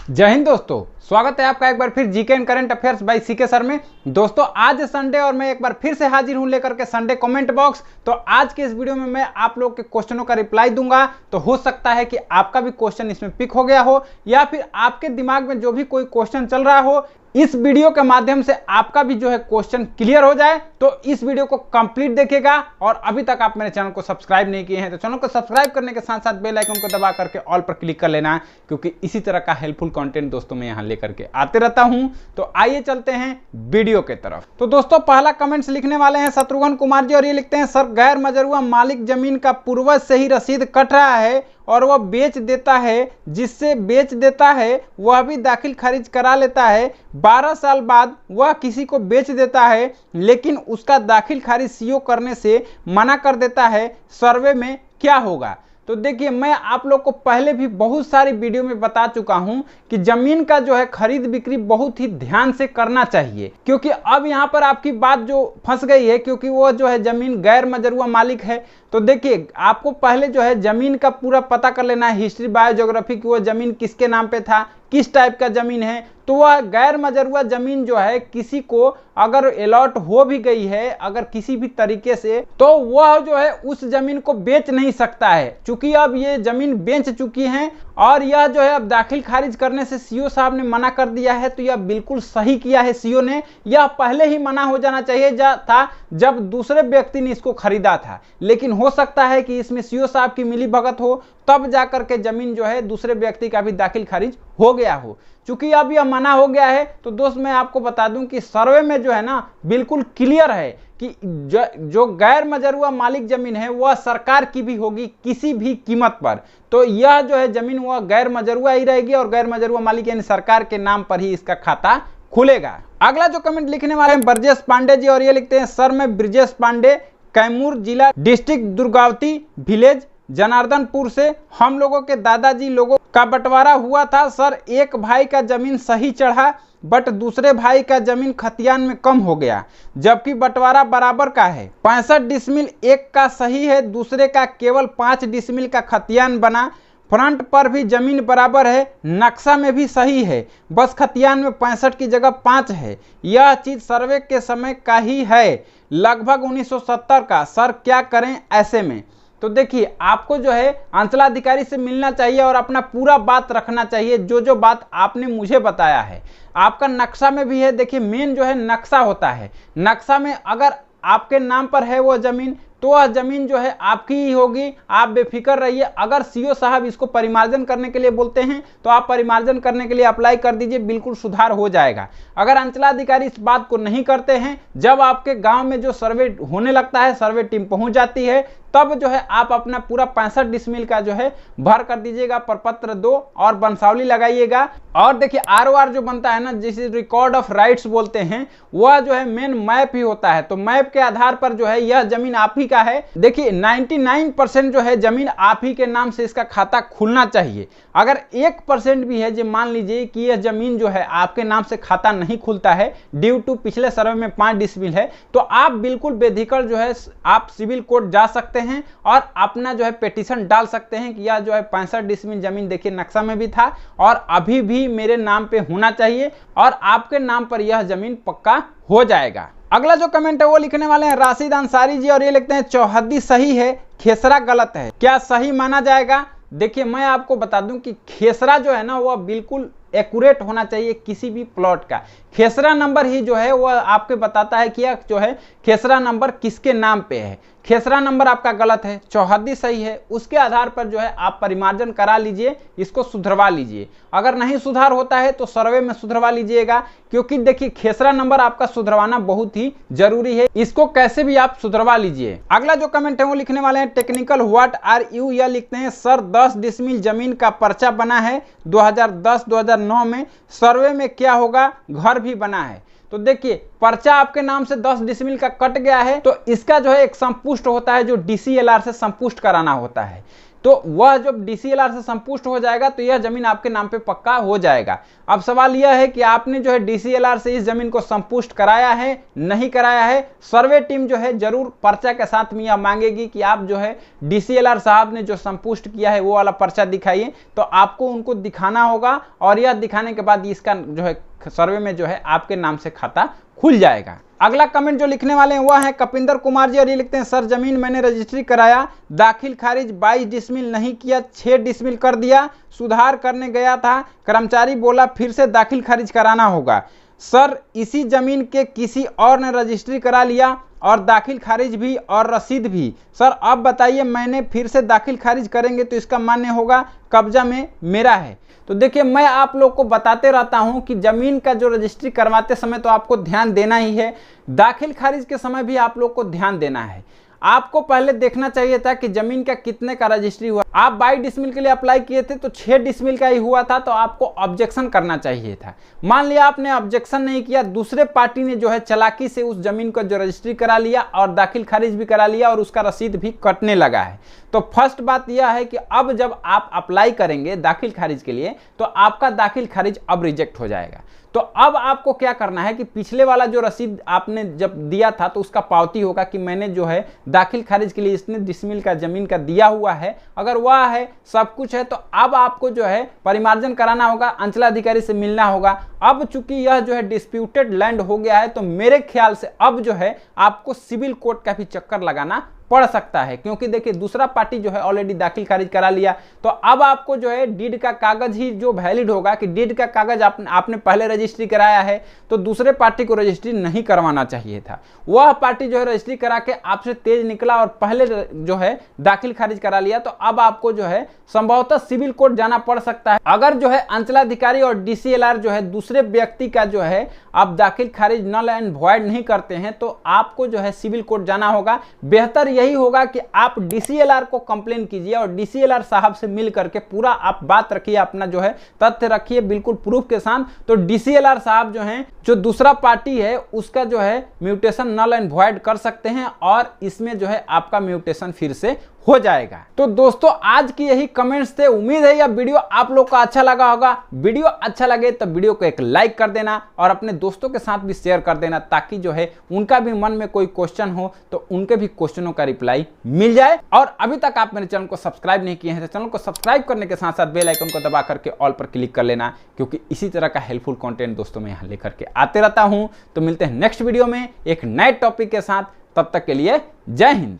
जय हिंद दोस्तों, स्वागत है आपका एक बार फिर GK and current affairs by CK sir में। दोस्तों आज संडे और मैं एक बार फिर से हाजिर हूं लेकर के संडे कमेंट बॉक्स। तो आज के इस वीडियो में मैं आप लोग के क्वेश्चनों का रिप्लाई दूंगा। तो हो सकता है कि आपका भी क्वेश्चन इसमें पिक हो गया हो या फिर आपके दिमाग में जो भी कोई क्वेश्चन चल रहा हो, इस वीडियो के माध्यम से आपका भी जो है क्वेश्चन क्लियर हो जाए। तो इस वीडियो को कंप्लीट देखिएगा और अभी तक आप मेरे चैनल को सब्सक्राइब नहीं किए हैं तो चैनल को सब्सक्राइब करने के साथ साथ बेल आइकन को दबा करके ऑल पर क्लिक कर लेना, क्योंकि इसी तरह का हेल्पफुल कंटेंट दोस्तों मैं यहां लेकर के आते रहता हूं। तो आइए चलते हैं वीडियो के तरफ। तो दोस्तों पहला कमेंट्स लिखने वाले हैं शत्रुघ्न कुमार जी और ये लिखते हैं, सर गैर मजरूआ मालिक जमीन का पूर्वज से ही रसीद कट रहा है और वह बेच देता है, जिससे बेच देता है वह भी दाखिल खारिज करा लेता है। 12 साल बाद वह किसी को बेच देता है लेकिन उसका दाखिल खारिज सीओ करने से मना कर देता है, सर्वे में क्या होगा? तो देखिए, मैं आप लोग को पहले भी बहुत सारी वीडियो में बता चुका हूं कि जमीन का जो है खरीद बिक्री बहुत ही ध्यान से करना चाहिए, क्योंकि अब यहां पर आपकी बात जो फंस गई है, क्योंकि वो जो है जमीन गैर मजरूआ मालिक है। तो देखिए, आपको पहले जो है जमीन का पूरा पता कर लेना है, हिस्ट्री बायोज्योग्राफी की वो जमीन किसके नाम पे था, किस टाइप का जमीन है। तो वह गैर मजरूआ जमीन जो है किसी को अगर अलॉट हो भी गई है अगर किसी भी तरीके से, तो वह जो है उस जमीन को बेच नहीं सकता है। चूंकि अब ये जमीन बेच चुकी है और यह जो है अब दाखिल खारिज करने से सीओ साहब ने मना कर दिया है, तो यह बिल्कुल सही किया है सीओ ने। यह पहले ही मना हो जाना चाहिए था जब दूसरे व्यक्ति ने इसको खरीदा था, लेकिन हो सकता है कि इसमें सीओ साहब की मिली भगत हो, तब जाकर के जमीन जो है दूसरे व्यक्ति का भी दाखिल खारिज हो गया हो। चूंकि अब यह मना हो गया है तो दोस्त मैं आपको बता दूं कि सर्वे में जो है ना बिल्कुल क्लियर है कि जो गैर मजरूआ मालिक जमीन है वह सरकार की भी होगी किसी भी कीमत पर। तो यह जो है जमीन वह गैर मजरूआ ही रहेगी और गैर मजरूआ मालिक यानी सरकार के नाम पर ही इसका खाता खुलेगा। अगला जो कमेंट लिखने वाले हैं ब्रजेश पांडे जी और ये लिखते हैं, सर मैं ब्रजेश पांडे, कैमूर जिला, डिस्ट्रिक्ट दुर्गावती, विलेज जनार्दनपुर से। हम लोगों के दादाजी लोगों का बंटवारा हुआ था सर, एक भाई का जमीन सही चढ़ा बट दूसरे भाई का जमीन खतियान में कम हो गया, जबकि बंटवारा बराबर का है। 65 डिसमिल एक का सही है, दूसरे का केवल 5 डिसमिल का खतियान बना। फ्रंट पर भी जमीन बराबर है, नक्शा में भी सही है, बस खतियान में 65 की जगह 5 है। यह चीज सर्वे के समय का ही है, लगभग 1970 का। सर क्या करें ऐसे में? तो देखिए, आपको जो है अंचलाधिकारी से मिलना चाहिए और अपना पूरा बात रखना चाहिए, जो बात आपने मुझे बताया है। आपका नक्शा में भी है, देखिए मेन जो है नक्शा होता है। नक्शा में अगर आपके नाम पर है वो जमीन तो वह जमीन जो है आपकी ही होगी, आप बेफिक्र रहिए। अगर सीओ साहब इसको परिमार्जन करने के लिए बोलते हैं तो आप परिमार्जन करने के लिए अप्लाई कर दीजिए, बिल्कुल सुधार हो जाएगा। अगर अंचलाधिकारी इस बात को नहीं करते हैं, जब आपके गांव में जो सर्वे होने लगता है, सर्वे टीम पहुंच जाती है, तब जो है आप अपना पूरा 65 डिसमिल का जो है भर कर दीजिएगा, प्रपत्र 2 और वंशावली लगाइएगा। और देखिए आरओआर जो बनता है ना, जिसे रिकॉर्ड ऑफ राइट्स बोलते हैं, वह जो है मेन मैप ही होता है। तो मैप के आधार पर जो है यह जमीन आप ही का है। देखिए 99% जो है जमीन आप ही के नाम से इसका खाता खुलना चाहिए। अगर 1% भी है, जो मान लीजिए कि यह जमीन जो है आपके नाम से खाता नहीं खुलता है ड्यू टू पिछले सर्वे में 5 डिसमिल है, तो आप बिल्कुल बेधिक्र जो है आप सिविल कोर्ट जा सकते हैं और अपना जो है पिटीशन डाल सकते हैं कि यह जो है 65 डिसमिल जमीन देखिए नक्शा में भी था और अभी भी मेरे नाम पे होना चाहिए और आपके नाम पर यह जमीन पक्का हो जाएगा। अगला जो कमेंट है वो लिखने वाले हैं राशिद अंसारी जी और ये लिखते हैं, चौहद्दी सही है, खेसरा गलत है, क्या सही माना जाएगा? देखिए मैं आपको बता दूं कि खेसरा जो है ना वह बिल्कुल एक्यूरेट होना चाहिए किसी भी प्लॉट का। खेसरा नंबर ही जो है वह आपके बताता है कि जो है खेसरा नंबर किसके नाम पे है। खेसरा नंबर आपका गलत है, चौहद्दी सही है, उसके आधार पर जो है आप परिमार्जन करा लीजिए, इसको सुधरवा लीजिए। अगर नहीं सुधार होता है तो सर्वे में सुधरवा लीजिएगा, क्योंकि देखिए खेसरा नंबर आपका सुधरवाना बहुत ही जरूरी है, इसको कैसे भी आप सुधरवा लीजिए। अगला जो कमेंट है वो लिखने वाले हैं टेक्निकल व्हाट आर यू, या लिखते हैं, सर 10 डिसमिल जमीन का पर्चा बना है 2010-2009 में, सर्वे में क्या होगा? घर भी बना है। तो देखिए पर्चा आपके नाम से 10 डिसमिल का कट गया है, तो इसका जो है एक संपुष्ट होता है जो डीसीएलआर से संपुष्ट कराना होता है। तो वह जब डीसीएलआर से संपुष्ट हो जाएगा तो यह जमीन आपके नाम पे पक्का हो जाएगा। अब सवाल यह है कि आपने जो है डीसीएलआर से इस जमीन को संपुष्ट कराया है, नहीं कराया है। सर्वे टीम जो है जरूर पर्चा के साथ में यह मांगेगी कि आप जो है डीसीएलआर साहब ने जो संपुष्ट किया है वो वाला पर्चा दिखाइए, तो आपको उनको दिखाना होगा और यह दिखाने के बाद इसका जो है सर्वे में जो है आपके नाम से खाता खुल जाएगा। अगला कमेंट जो लिखने वाले हैं वह है कपिंदर कुमार जी और ये लिखते हैं, सर जमीन मैंने रजिस्ट्री कराया, दाखिल खारिज 22 डिसमिल नहीं किया, 6 डिसमिल कर दिया, सुधार करने गया था, कर्मचारी बोला फिर से दाखिल खारिज कराना होगा। सर इसी जमीन के किसी और ने रजिस्ट्री करा लिया और दाखिल खारिज भी और रसीद भी। सर अब बताइए मैंने फिर से दाखिल खारिज करेंगे तो इसका मान्य होगा, कब्जा में मेरा है। तो देखिए मैं आप लोग को बताते रहता हूं कि जमीन का जो रजिस्ट्री करवाते समय तो आपको ध्यान देना ही है, दाखिल खारिज के समय भी आप लोग को ध्यान देना है। आपको पहले देखना चाहिए था कि जमीन का कितने का रजिस्ट्री हुआ। आप 22 डिसमिल के लिए अप्लाई किए थे तो 6 डिसमिल का ही हुआ था, तो आपको ऑब्जेक्शन करना चाहिए था। मान लिया आपने ऑब्जेक्शन नहीं किया, दूसरे पार्टी ने जो है चालाकी से उस जमीन को जो रजिस्ट्री करा लिया और दाखिल खारिज भी करा लिया और उसका रसीद भी कटने लगा है। तो फर्स्ट बात यह है कि अब जब आप अप्लाई करेंगे दाखिल खारिज के लिए तो आपका दाखिल खारिज अब रिजेक्ट हो जाएगा। तो अब आपको क्या करना है कि पिछले वाला जो रसीद आपने जब दिया था तो उसका पावती होगा कि मैंने जो है दाखिल खारिज के लिए इतने डिसमिल का जमीन का दिया हुआ है, अगर वह है सब कुछ है तो अब आपको जो है परिमार्जन कराना होगा, अंचलाधिकारी से मिलना होगा। अब चूंकि यह जो है डिस्प्यूटेड लैंड हो गया है तो मेरे ख्याल से अब जो है आपको सिविल कोर्ट का भी चक्कर लगाना पड़ सकता है, क्योंकि देखिए दूसरा पार्टी जो है ऑलरेडी दाखिल खारिज करा लिया। तो अब आपको जो है डीड का कागज ही जो वैलिड होगा कि डीड का कागज आपने पहले रजिस्ट्री कराया है तो दूसरे पार्टी को रजिस्ट्री नहीं करवाना चाहिए था। वह पार्टी जो है रजिस्ट्री करा के आपसे तेज निकला और पहले जो है दाखिल खारिज करा लिया, तो अब आपको जो है संभवतः सिविल कोर्ट जाना पड़ सकता है। अगर जो है अंचलाधिकारी और डीसीएलआर जो है दूसरे व्यक्ति का जो है आप दाखिल खारिज नल एंड वॉइड नहीं करते हैं तो आपको जो है सिविल कोर्ट जाना होगा। बेहतर यही होगा कि आप डीसीएलआर को कंप्लेन कीजिए और डीसीएलआर साहब से मिल करके पूरा आप बात रखिए, अपना जो है तथ्य रखिए बिल्कुल प्रूफ के साथ। तो डीसीएलआर साहब जो हैं, जो दूसरा पार्टी है उसका जो है म्यूटेशन नल एंड वॉइड कर सकते हैं और इसमें जो है आपका म्यूटेशन फिर से हो जाएगा। तो दोस्तों आज की यही कमेंट्स थे। उम्मीद है यह वीडियो आप लोग को अच्छा लगा होगा। वीडियो अच्छा लगे तो वीडियो को एक लाइक कर देना और अपने दोस्तों के साथ भी शेयर कर देना, ताकि जो है उनका भी मन में कोई क्वेश्चन हो तो उनके भी क्वेश्चनों का रिप्लाई मिल जाए। और अभी तक आप मेरे चैनल को सब्सक्राइब नहीं किए हैं तो चैनल को सब्सक्राइब करने के साथ साथ बेल आइकन को दबा करके ऑल पर क्लिक कर लेना, क्योंकि इसी तरह का हेल्पफुल कंटेंट दोस्तों मैं यहाँ लेकर के आते रहता हूँ। तो मिलते हैं नेक्स्ट वीडियो में एक नए टॉपिक के साथ, तब तक के लिए जय हिंद।